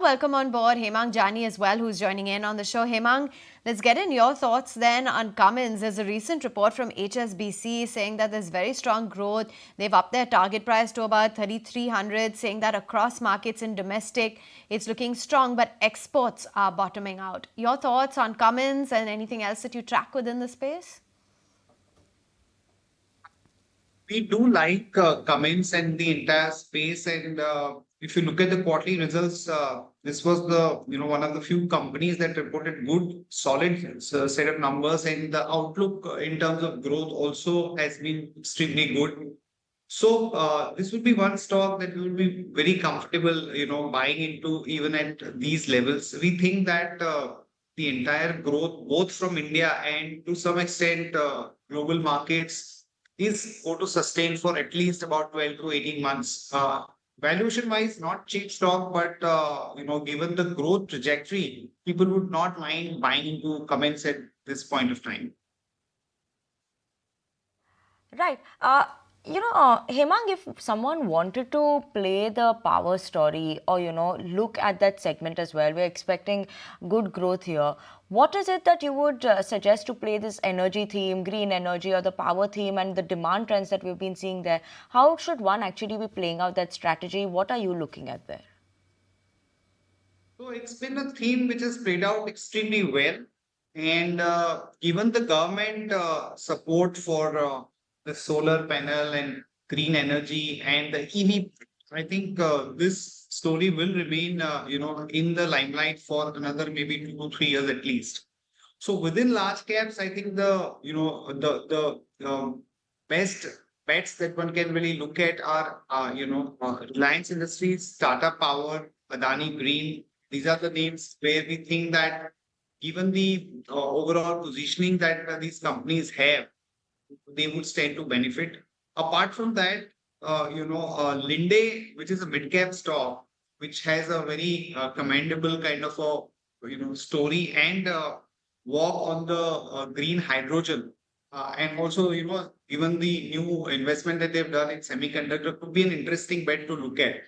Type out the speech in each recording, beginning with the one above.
welcome on board Hemang, Jani as well, who's joining in on the show. Hemang, let's get in your thoughts then on Cummins. There's a recent report from HSBC saying that there's very strong growth. They've upped their target price to about 3,300, saying that across markets and domestic, it's looking strong, but exports are bottoming out. Your thoughts on Cummins and anything else that you track within the space? We do like Cummins and the entire space. And if you look at the quarterly results, this was the one of the few companies that reported good, solid set of numbers, and the outlook in terms of growth also has been extremely good. So this would be one stock that we will be very comfortable, buying into even at these levels. We think that the entire growth, both from India and to some extent global markets, is going to sustain for at least about 12 to 18 months. Valuation wise, not cheap stock, but given the growth trajectory, people would not mind buying into Cummins at this point of time. Right. Hemang, if someone wanted to play the power story or, look at that segment as well, we're expecting good growth here. What is it that you would suggest to play this energy theme, green energy, or the power theme, and the demand trends that we've been seeing there? How should one actually be playing out that strategy? What are you looking at there? So it's been a theme which has played out extremely well. And given the government support for the solar panel and green energy and the EV, I think this story will remain, in the limelight for another maybe 2 to 3 years at least. So within large caps, I think the best bets that one can really look at are, Reliance Industries, Tata Power, Adani Green. These are the names where we think that given the overall positioning that these companies have, they would stand to benefit. Apart from that, Linde, which is a mid-cap stock, which has a very commendable kind of a story and walk on the green hydrogen, and also given the new investment that they've done in semiconductor, could be an interesting bet to look at.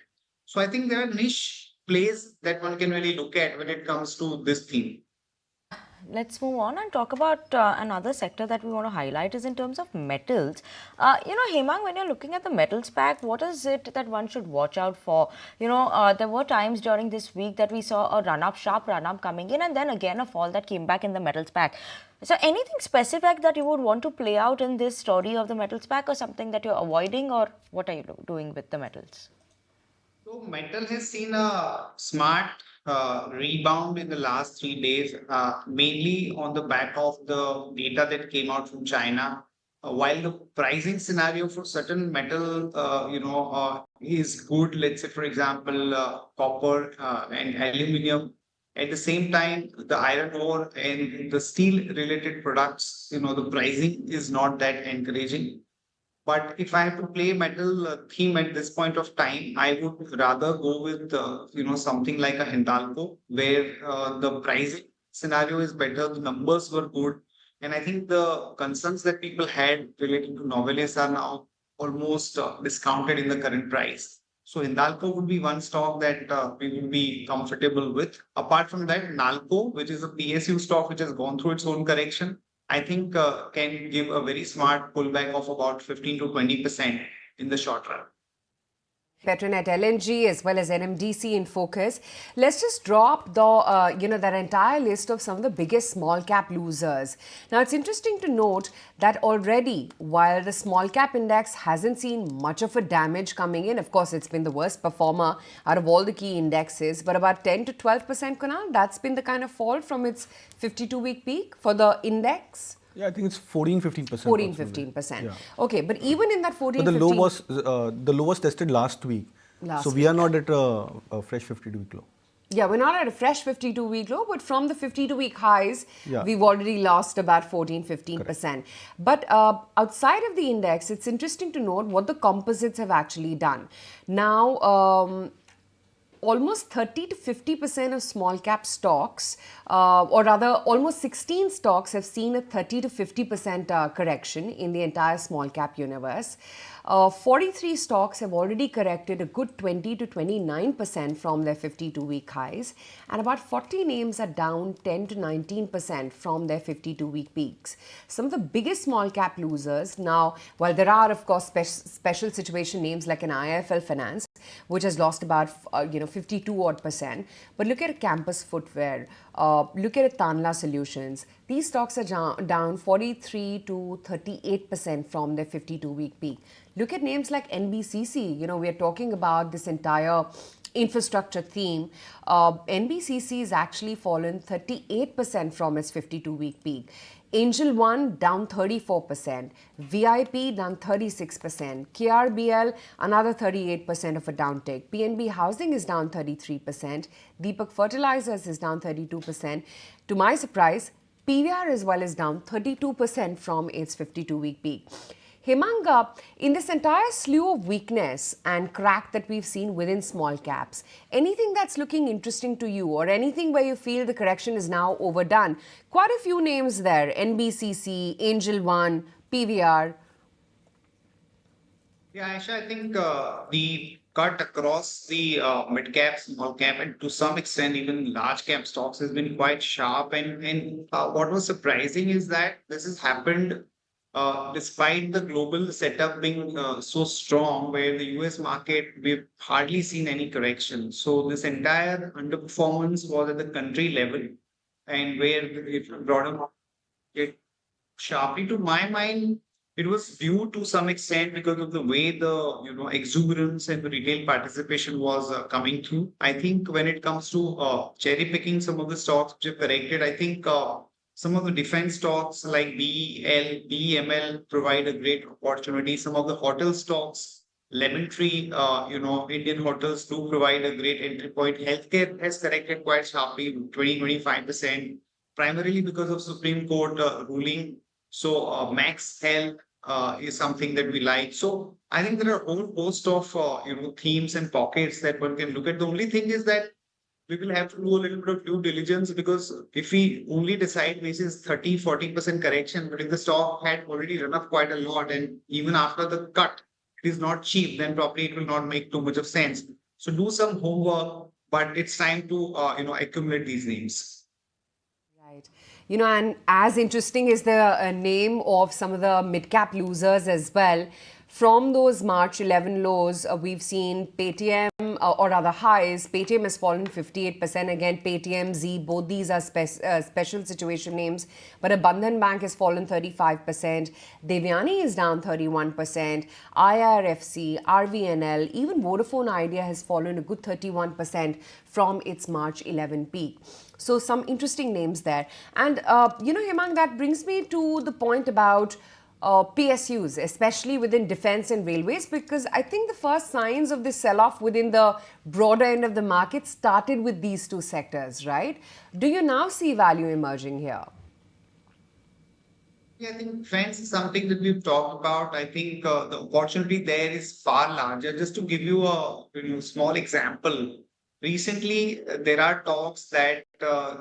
So I think there are niche plays that one can really look at when it comes to this theme. Let's move on and talk about another sector that we want to highlight is in terms of metals. Hemang, when you're looking at the metals pack, what is it that one should watch out for? There were times during this week that we saw a run-up, sharp run-up coming in, and then again a fall that came back in the metals pack. So anything specific that you would want to play out in this story of the metals pack, or something that you're avoiding, or what are you doing with the metals? So metal has seen a smart rebound in the last 3 days, mainly on the back of the data that came out from China. While the pricing scenario for certain metal, is good. Let's say, for example, copper and aluminium. At the same time, the iron ore and the steel-related products, the pricing is not that encouraging. But if I have to play metal theme at this point of time, I would rather go with something like a Hindalco, where the pricing scenario is better, the numbers were good, and I think the concerns that people had related to Novelis are now almost discounted in the current price. So Hindalco would be one stock that we would be comfortable with. Apart from that, Nalco, which is a PSU stock which has gone through its own correction, I think can give a very smart pullback of about 15 to 20% in the short run. Petronet LNG as well as NMDC in focus. Let's just drop that entire list of some of the biggest small cap losers. Now, it's interesting to note that already, while the small cap index hasn't seen much of a damage coming in, of course, it's been the worst performer out of all the key indexes, but about 10 to 12%, Kunal, that's been the kind of fall from its 52-week peak for the index. Yeah, I think it's 14-15%. 14-15%. Yeah. Okay, but even in that 14-15%. But the low was tested last week. So we are not at a fresh 52-week low. Yeah, we're not at a fresh 52-week low, but from the 52-week highs, we've already lost about 14-15%. But outside of the index, it's interesting to note what the composites have actually done. Now, almost 30 to 50% of small cap stocks, or rather almost 16 stocks have seen a 30 to 50% correction in the entire small cap universe. 43 stocks have already corrected a good 20 to 29% from their 52-week highs, and about 40 names are down 10 to 19% from their 52-week peaks. Some of the biggest small cap losers now, while there are of course special situation names like an IIFL Finance, which has lost about 52 odd percent, but look at a Campus Footwear, look at a Tanla Solutions. These stocks are down 43 to 38% from their 52-week peak. Look at names like NBCC. We are talking about this entire infrastructure theme. NBCC has actually fallen 38% from its 52-week peak. Angel One down 34%, VIP down 36%, KRBL another 38% of a downtick, PNB Housing is down 33%, Deepak Fertilizers is down 32%. To my surprise, PVR as well is down 32% from its 52-week peak. Hemang, in this entire slew of weakness and crack that we've seen within small caps, anything that's looking interesting to you or anything where you feel the correction is now overdone? Quite a few names there, NBCC, Angel One, PVR. Yeah, Aisha, I think the cut across the mid cap, small cap, and to some extent even large cap stocks has been quite sharp. And what was surprising is that this has happened despite the global setup being so strong, where the US market, we've hardly seen any correction. So this entire underperformance was at the country level, and where it brought about it sharply. To my mind, it was due to some extent because of the way the exuberance and the retail participation was coming through. I think when it comes to cherry picking some of the stocks which have corrected, I think some of the defense stocks like BEL, BEML provide a great opportunity. Some of the hotel stocks, Lemon Tree, Indian hotels do provide a great entry point. Healthcare has corrected quite sharply, 20-25%, primarily because of Supreme Court ruling. So Max Health is something that we like. So I think there are a whole host of themes and pockets that one can look at. The only thing is that we will have to do a little bit of due diligence, because if we only decide basis 30-40% correction, but if the stock had already run up quite a lot, and even after the cut, it is not cheap, then probably it will not make too much of sense. So do some homework, but it's time to accumulate these names. Right. And as interesting is the name of some of the mid-cap losers as well. From those March 11 lows, we've seen Paytm, or rather highs. Paytm has fallen 58%. Again, Paytm, Z, both these are special situation names. But a Bandhan Bank has fallen 35%. Devyani is down 31%. IRFC, RVNL, even Vodafone Idea has fallen a good 31% from its March 11 peak. So some interesting names there. And, Hemang, that brings me to the point about PSUs, especially within defense and railways, because I think the first signs of this sell-off within the broader end of the market started with these two sectors, right? Do you now see value emerging here? Yeah, I think defense is something that we've talked about. I think the opportunity there is far larger. Just to give you a small example, recently there are talks that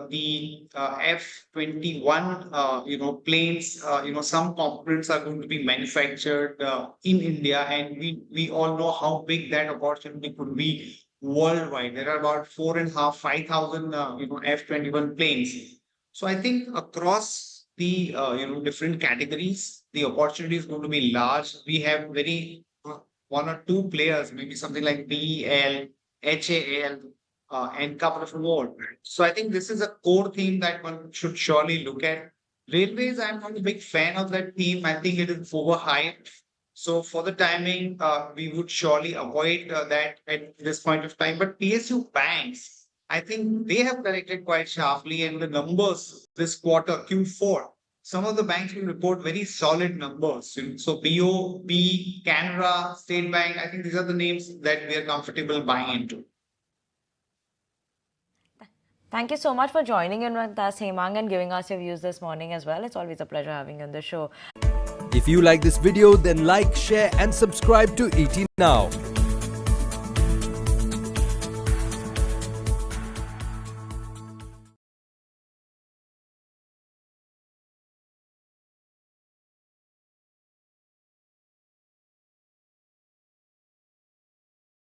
the F-21 planes, some components are going to be manufactured in India, and we all know how big that opportunity could be worldwide. There are about 4,500-5,000 F-21 planes. So I think across the different categories, the opportunity is going to be large. We have very one or two players, maybe something like BEL, HAL, and couple of more. So I think this is a core theme that one should surely look at. Railways, I'm not a big fan of that theme. I think it is overhyped. So for the timing, we would surely avoid that at this point of time. But PSU banks, I think they have corrected quite sharply, and the numbers this quarter, Q4, some of the banks will report very solid numbers. So BOB, Canara, State Bank, I think these are the names that we are comfortable buying into. Thank you so much for joining in with us, Hemang, and giving us your views this morning as well. It's always a pleasure having you on the show. If you like this video, then like, share and subscribe to ET Now.